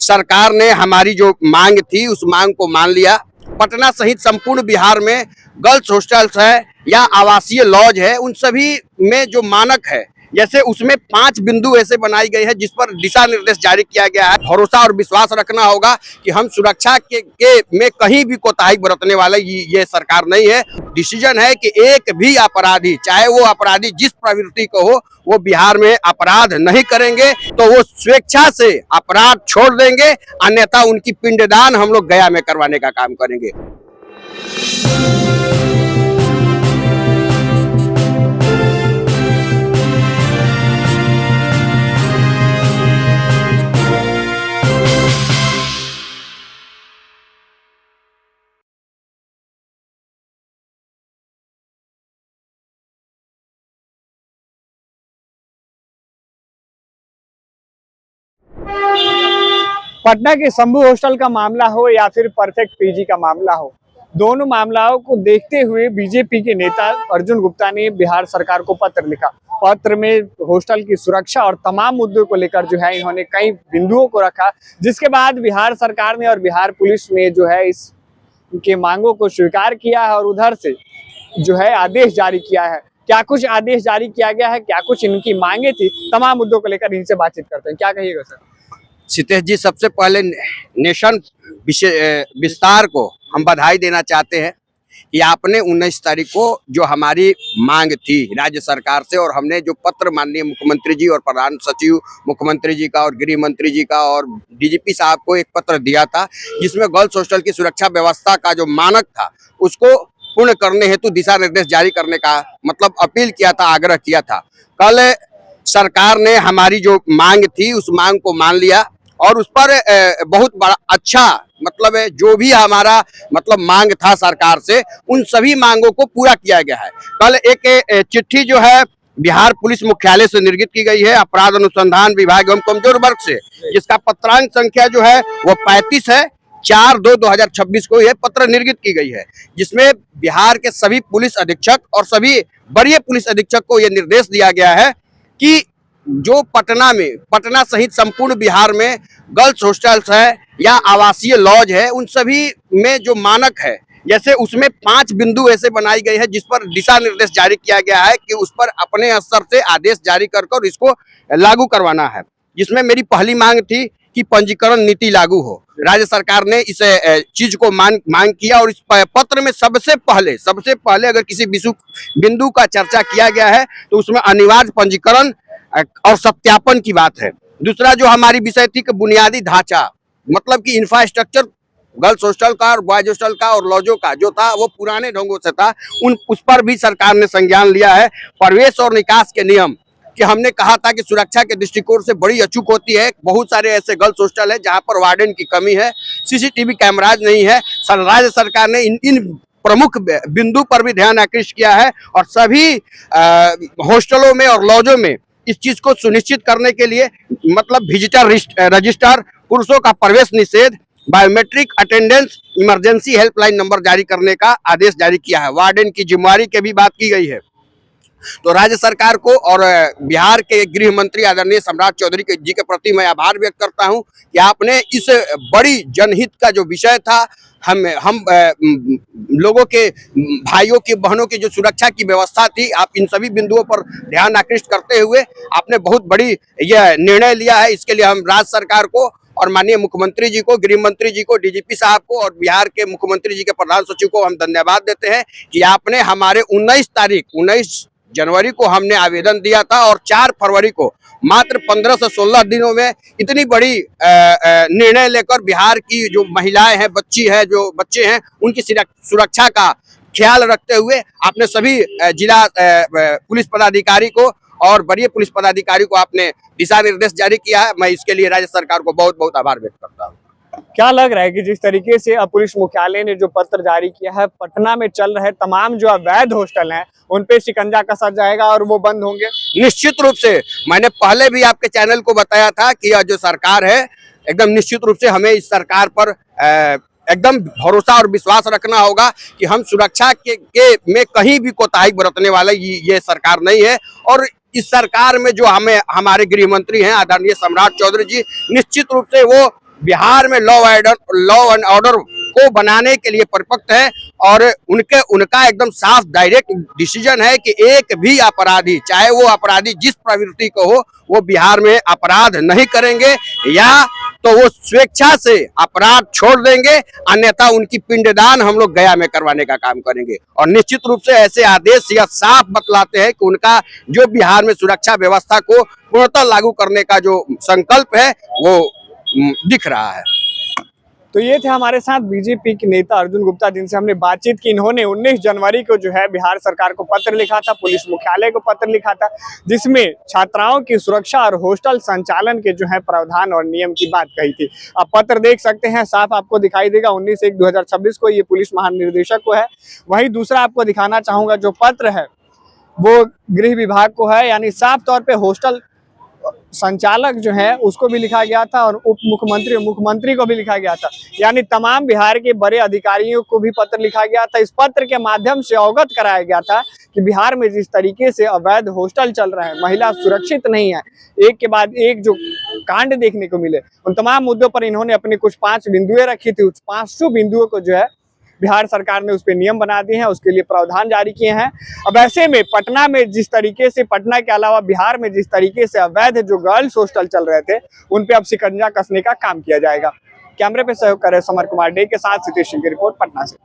सरकार ने हमारी जो मांग थी उस मांग को मान लिया। पटना सहित संपूर्ण बिहार में गर्ल्स हॉस्टल्स है या आवासीय लॉज है, उन सभी में जो मानक है, जैसे उसमें 5 बिंदु ऐसे बनाई गई है जिस पर दिशा निर्देश जारी किया गया है। भरोसा और विश्वास रखना होगा कि हम सुरक्षा के में कहीं भी कोताही बरतने वाला ये सरकार नहीं है। डिसीजन है कि एक भी अपराधी, चाहे वो अपराधी जिस प्रवृत्ति को हो, वो बिहार में अपराध नहीं करेंगे, तो वो स्वेच्छा से अपराध छोड़ देंगे, अन्यथा उनकी पिंडदान हम लोग गया में करवाने का काम करेंगे। पटना के शंभू हॉस्टल का मामला हो या फिर परफेक्ट पीजी का मामला हो, दोनों मामलों को देखते हुए बीजेपी के नेता अर्जुन गुप्ता ने बिहार सरकार को पत्र लिखा। पत्र में हॉस्टल की सुरक्षा और तमाम मुद्दों को लेकर जो है इन्होंने कई बिंदुओं को रखा, जिसके बाद बिहार सरकार ने और बिहार पुलिस ने जो है इसके मांगों को स्वीकार किया है और उधर से जो है आदेश जारी किया है। क्या कुछ आदेश जारी किया गया है, क्या कुछ इनकी मांगे थी, तमाम मुद्दों को लेकर इनसे बातचीत करते हैं। क्या कहिएगा सर? सितेश जी, सबसे पहले नेशन विस्तार को हम बधाई देना चाहते हैं कि आपने 19 तारीख को जो हमारी मांग थी राज्य सरकार से, और हमने जो पत्र माननीय मुख्यमंत्री जी और प्रधान सचिव मुख्यमंत्री जी का और गृह मंत्री जी का और डीजीपी साहब को एक पत्र दिया था, जिसमें गर्ल्स हॉस्टल की सुरक्षा व्यवस्था का जो मानक था उसको पूर्ण करने हेतु दिशा निर्देश जारी करने का मतलब अपील किया था, आग्रह किया था। कल सरकार ने हमारी जो मांग थी उस मांग को मान लिया और उस पर बहुत बड़ा अच्छा मतलब है, जो भी हमारा मतलब मांग था सरकार से, उन सभी मांगों को पूरा किया गया है। कल एक चिट्ठी जो है बिहार पुलिस मुख्यालय से निर्गत की गई है अपराध अनुसंधान विभाग एवं कमजोर वर्ग से, जिसका पत्रांक संख्या जो है वो 35 है। 4/2/2026 को यह पत्र निर्गत की गई है, जिसमें बिहार के सभी पुलिस अधीक्षक और सभी वरीय पुलिस अधीक्षक को यह निर्देश दिया गया है कि जो पटना सहित संपूर्ण बिहार में गर्ल्स हॉस्टल्स है या आवासीय लॉज है, उन सभी में जो मानक है, जैसे उसमें 5 बिंदु ऐसे बनाई गई है जिस पर दिशा निर्देश जारी किया गया है कि उस पर अपने स्तर से आदेश जारी कर इसको लागू करवाना है। जिसमें मेरी पहली मांग थी कि पंजीकरण नीति लागू हो। राज्य सरकार ने इस चीज को मांग किया और इस पत्र में सबसे पहले अगर किसी बिंदु का चर्चा किया गया है तो उसमें अनिवार्य पंजीकरण और सत्यापन की बात है। दूसरा जो हमारी विषय थी कि बुनियादी ढांचा मतलब कि इंफ्रास्ट्रक्चर गर्ल्स हॉस्टल का और बॉयज हॉस्टल का और लॉजों का जो था वो पुराने ढंगों से था, उस पर भी सरकार ने संज्ञान लिया है। प्रवेश और निकास के नियम कि हमने कहा था कि सुरक्षा के दृष्टिकोण से बड़ी अचूक होती है। बहुत सारे ऐसे गर्ल्स हॉस्टल है जहां पर वार्डन की कमी है, सीसीटीवी कैमराज नहीं है। राज्य सरकार ने इन प्रमुख बिंदु पर भी ध्यान आकृष्ट किया है और सभी हॉस्टलों में और लॉजों में इस चीज को सुनिश्चित करने के लिए मतलब विजिटर रजिस्टर, पुरुषों का प्रवेश निषेध, biometric attendance, emergency helpline number जारी करने का आदेश जारी किया है। वार्डन की जिम्मेवारी की भी बात की गई है। तो राज्य सरकार को और बिहार के गृह मंत्री आदरणीय सम्राट चौधरी जी के प्रति मैं आभार व्यक्त करता हूं कि आपने इस बड़ी जनहित का जो विषय था, हम लोगों के भाइयों की बहनों की जो सुरक्षा की व्यवस्था थी, आप इन सभी बिंदुओं पर ध्यान आकृष्ट करते हुए आपने बहुत बड़ी यह निर्णय लिया है। इसके लिए हम राज्य सरकार को और माननीय मुख्यमंत्री जी को, गृह मंत्री जी को, डीजीपी साहब को और बिहार के मुख्यमंत्री जी के प्रधान सचिव को हम धन्यवाद देते हैं कि आपने हमारे 19 जनवरी को हमने आवेदन दिया था और 4 फरवरी को मात्र 15 से 16 दिनों में इतनी बड़ी निर्णय लेकर बिहार की जो महिलाएं हैं, बच्चे हैं, उनकी सुरक्षा का ख्याल रखते हुए आपने सभी जिला पुलिस पदाधिकारी को और वरीय पुलिस पदाधिकारी को आपने दिशा निर्देश जारी किया है। मैं इसके लिए राज्य सरकार को बहुत बहुत आभार व्यक्त करता हूँ। क्या लग रहा है कि जिस तरीके से अब पुलिस मुख्यालय ने जो पत्र जारी किया है, पटना में चल रहे तमाम जो अवैध हॉस्टल हैं उन पे शिकंजा कसा जाएगा और वो बंद होंगे? निश्चित रूप से। मैंने पहले भी आपके चैनल को बताया था कि यह जो सरकार है एकदम निश्चित रूप से हमें इस सरकार पर एकदम भरोसा और विश्वास रखना होगा कि हम सुरक्षा के में कहीं भी कोताही बरतने वाला ये सरकार नहीं है। और इस सरकार में जो हमारे गृह मंत्री हैं आदरणीय सम्राट चौधरी जी, निश्चित रूप से वो बिहार में लॉ एंड ऑर्डर को बनाने के लिए परिपक्व है और उनका एकदम साफ डायरेक्ट डिसीजन है कि एक भी अपराधी, चाहे वो अपराधी जिस प्रवृत्ति को हो, वो बिहार में अपराध नहीं करेंगे, या तो वो स्वेच्छा से अपराध छोड़ देंगे, अन्यथा उनकी पिंडदान हम लोग गया में करवाने का काम करेंगे। और निश्चित रूप से ऐसे आदेश यह साफ बतलाते हैं कि उनका जो बिहार में सुरक्षा व्यवस्था को पूर्णतः लागू करने का जो संकल्प है वो दिख रहा है। तो ये थे हमारे साथ बीजेपी के नेता अर्जुन गुप्ता, जिनसे हमने बातचीत की। इन्होंने 19 जनवरी को जो है बिहार सरकार को पत्र लिखा था, पुलिस मुख्यालय को पत्र लिखा था, जिसमें छात्राओं की सुरक्षा और हॉस्टल संचालन के जो है प्रावधान और नियम की बात कही थी। आप पत्र देख सकते हैं, साफ आपको दिखाई देगा 19/1/2026 को ये पुलिस महानिदेशक को है। वहीं दूसरा आपको दिखाना चाहूंगा जो पत्र है वो गृह विभाग को है, यानी साफ तौर पे हॉस्टल संचालक जो है उसको भी लिखा गया था और उप मुख्यमंत्री और मुख्यमंत्री को भी लिखा गया था, यानी तमाम बिहार के बड़े अधिकारियों को भी पत्र लिखा गया था। इस पत्र के माध्यम से अवगत कराया गया था कि बिहार में जिस तरीके से अवैध हॉस्टल चल रहे हैं, महिला सुरक्षित नहीं है, एक के बाद एक जो कांड देखने को मिले, उन तमाम मुद्दों पर इन्होंने अपनी कुछ 5 बिंदुएं रखी थी। उस 500 बिंदुओं को जो है बिहार सरकार ने उस पर नियम बना दिए हैं, उसके लिए प्रावधान जारी किए हैं। अब ऐसे में पटना में जिस तरीके से, पटना के अलावा बिहार में जिस तरीके से अवैध जो गर्ल्स हॉस्टल चल रहे थे, उन पे अब शिकंजा कसने का काम किया जाएगा। कैमरे पे सहयोग कर रहे समर कुमार डे के साथ सितेश सिंह की रिपोर्ट पटना से।